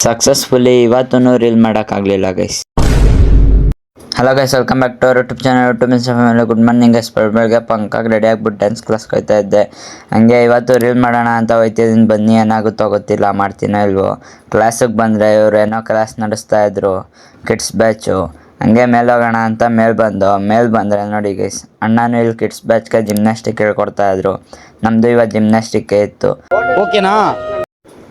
Successfully ಇವತ್ತೂ reel ಮಾಡೋಕ್ಕಾಗಲಿಲ್ಲ guys. Hello guys, welcome back to our YouTube channel ಮೇಲೆ good morning guys. ಬೆಳಗ್ಗೆ ಪಂಕಾಗಿ ರೆಡಿ ಆಗಿಬಿಟ್ಟು ಡ್ಯಾನ್ಸ್ ಕ್ಲಾಸ್ಗೆ ಹೋಗ್ತಾ ಇದ್ದೆ. ಹಂಗೆ ಇವತ್ತು ರೀಲ್ ಮಾಡೋಣ ಅಂತ ಹೋಗ್ತಿದ್ದೀನಿ. ಬನ್ನಿ, ಏನಾಗುತ್ತೋ ಗೊತ್ತಿಲ್ಲ, ಮಾಡ್ತೀನೋ ಇಲ್ವೋ. ಕ್ಲಾಸಿಗೆ ಬಂದರೆ ಇವ್ರು ಏನೋ ಕ್ಲಾಸ್ ನಡೆಸ್ತಾ ಇದ್ರು, ಕಿಡ್ಸ್ ಬ್ಯಾಚು. ಹಂಗೆ ಮೇಲೆ ಹೋಗೋಣ ಅಂತ ಮೇಲೆ ಬಂದರೆ ನೋಡಿ ಗೈಸ್, ಅಣ್ಣನೂ ಇಲ್ಲಿ ಕಿಡ್ಸ್ ಬ್ಯಾಚ್ಗೆ ಜಿಮ್ನಾಸ್ಟಿಕ್ ಹೇಳ್ಕೊಡ್ತಾಯಿದ್ರು. ನಮ್ಮದು ಇವತ್ತು ಜಿಮ್ನಾಸ್ಟಿಕ್ಕೇ ಇತ್ತು. ಓಕೆನಾ?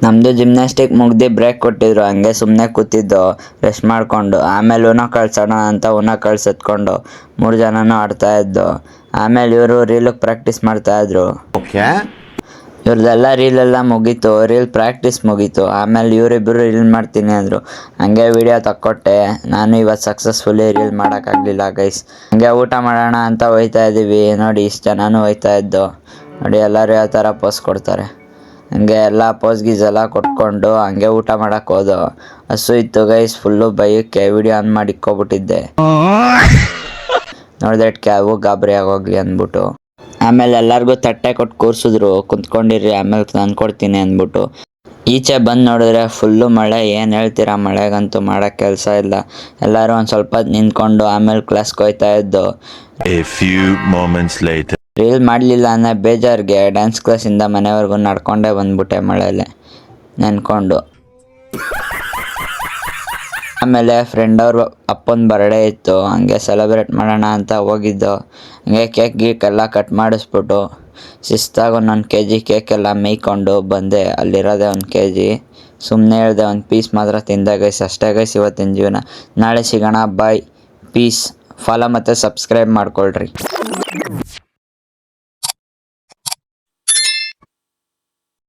ನಮ್ಮದು ಜಿಮ್ನಾಸ್ಟಿಕ್ ಮುಗ್ದು ಬ್ರೇಕ್ ಕೊಟ್ಟಿದ್ರು. ಹಂಗೆ ಸುಮ್ಮನೆ ಕೂತಿದ್ದು ರೆಸ್ಟ್ ಮಾಡಿಕೊಂಡು. ಆಮೇಲೆ ಉನೋ ಕಳ್ಸೋಣ ಅಂತ ಉನೋ ಕಳ್ಸೆತ್ಕೊಂಡು 3 ಜನನೂ ಆಡ್ತಾಯಿದ್ದು. ಆಮೇಲೆ ಇವರು ರೀಲಿಗೆ ಪ್ರಾಕ್ಟೀಸ್ ಮಾಡ್ತಾಯಿದ್ರು. ಇವ್ರದ್ದೆಲ್ಲ ರೀಲೆಲ್ಲ ಮುಗೀತು, ರೀಲ್ ಪ್ರಾಕ್ಟೀಸ್ ಮುಗೀತು. ಆಮೇಲೆ ಇವರಿಬ್ಬರು ರೀಲ್ ಮಾಡ್ತೀನಿ ಅಂದರು. ಹಂಗೆ ವೀಡಿಯೋ ತಕ್ಕೊಟ್ಟೆ. ನಾನು ಇವತ್ತು ಸಕ್ಸಸ್ಫುಲಿ ರೀಲ್ ಮಾಡೋಕ್ಕಾಗಲಿಲ್ಲ ಗೈಸ್. ಹಂಗೆ ಊಟ ಮಾಡೋಣ ಅಂತ ಹೋಗ್ತಾ ಇದ್ದೀವಿ. ನೋಡಿ, ಇಷ್ಟು ಜನನೂ ಹೋಗ್ತಾ ಇದ್ದು. ನೋಡಿ, ಎಲ್ಲರೂ ಯಾವ ಥರ ಪೋಸ್ ಕೊಡ್ತಾರೆ. ಹಂಗೆ ಎಲ್ಲ ಪೋಸ್ ಗೀಸ್ ಎಲ್ಲ ಕೊಟ್ಕೊಂಡು ಹಂಗೆ ಊಟ ಮಾಡೋಕ್ಕೆ ಹೋದೋ. ಹಸು ಇತ್ತು ಗೈಸ್ ಫುಲ್ಲು. ಬೈಕ್ಕೆ ವಿಡಿಯೋ ಆನ್ ಮಾಡಿ ಇಕ್ಕೊಬಿಟ್ಟಿದ್ದೆ. ನೋಡಿದ್ರೆ ಕ್ಯಾಬು ಗಾಬರಿ ಆಗೋಗ್ಲಿ ಅಂದ್ಬಿಟ್ಟು. ಆಮೇಲೆ ಎಲ್ಲರಿಗೂ ತಟ್ಟೆ ಕೊಟ್ಟು ಕೂರಿಸಿದ್ರು, ಕುಂತ್ಕೊಂಡಿರಿ ಆಮೇಲೆ ನಾನು ಕೊಡ್ತೀನಿ ಅಂದ್ಬಿಟ್ಟು. ಈಚೆ ಬಂದು ನೋಡಿದ್ರೆ ಫುಲ್ಲು ಮಳೆ. ಏನು ಹೇಳ್ತೀರಾ, ಮಳೆಗಂತೂ ಮಾಡೋಕ್ಕೆ ಕೆಲಸ ಇಲ್ಲ. ಎಲ್ಲರೂ ಒಂದು ಸ್ವಲ್ಪ ನಿಂತ್ಕೊಂಡು ಆಮೇಲೆ ಕ್ಲಾಸ್ಗೆ ಹೋಗ್ತಾ ಇದ್ದು. ರೀಲ್ ಮಾಡಲಿಲ್ಲ ಅನ್ನೋ ಬೇಜಾರಿಗೆ ಡ್ಯಾನ್ಸ್ ಕ್ಲಾಸಿಂದ ಮನೆವರೆಗೂ ನಡ್ಕೊಂಡೇ ಬಂದ್ಬಿಟ್ಟೆ ಮಳೆಯಲ್ಲೇ ನೆನ್ಕೊಂಡು. ಆಮೇಲೆ ಫ್ರೆಂಡ್ ಅವ್ರ ಅಪ್ಪನ ಬರ್ಡೇ ಇತ್ತು. ಹಂಗೆ ಸೆಲೆಬ್ರೇಟ್ ಮಾಡೋಣ ಅಂತ ಹೋಗಿದ್ದು. ಹಂಗೆ ಕೇಕ್ ಎಲ್ಲ ಕಟ್ ಮಾಡಿಸ್ಬಿಟ್ಟು ಶಿಸ್ತಾಗಿ 1 kg ಕೇಕೆಲ್ಲ ಮೇಯ್ಕೊಂಡು ಬಂದೆ. ಅಲ್ಲಿರೋದೆ 1 kg. ಸುಮ್ಮನೆ ಹೇಳಿದೆ, 1 ಪೀಸ್ ಮಾತ್ರ ತಿಂದೆ ಗೈಸ್. ಅಷ್ಟೇ ಗೈಸ್ ಇವತ್ತಿನ ಜೀವನ. ನಾಳೆ ಸಿಗೋಣ, ಬಾಯ್, ಪೀಸ್. ಫಾಲೋ ಮತ್ತು ಸಬ್ಸ್ಕ್ರೈಬ್ ಮಾಡ್ಕೊಳ್ರಿ.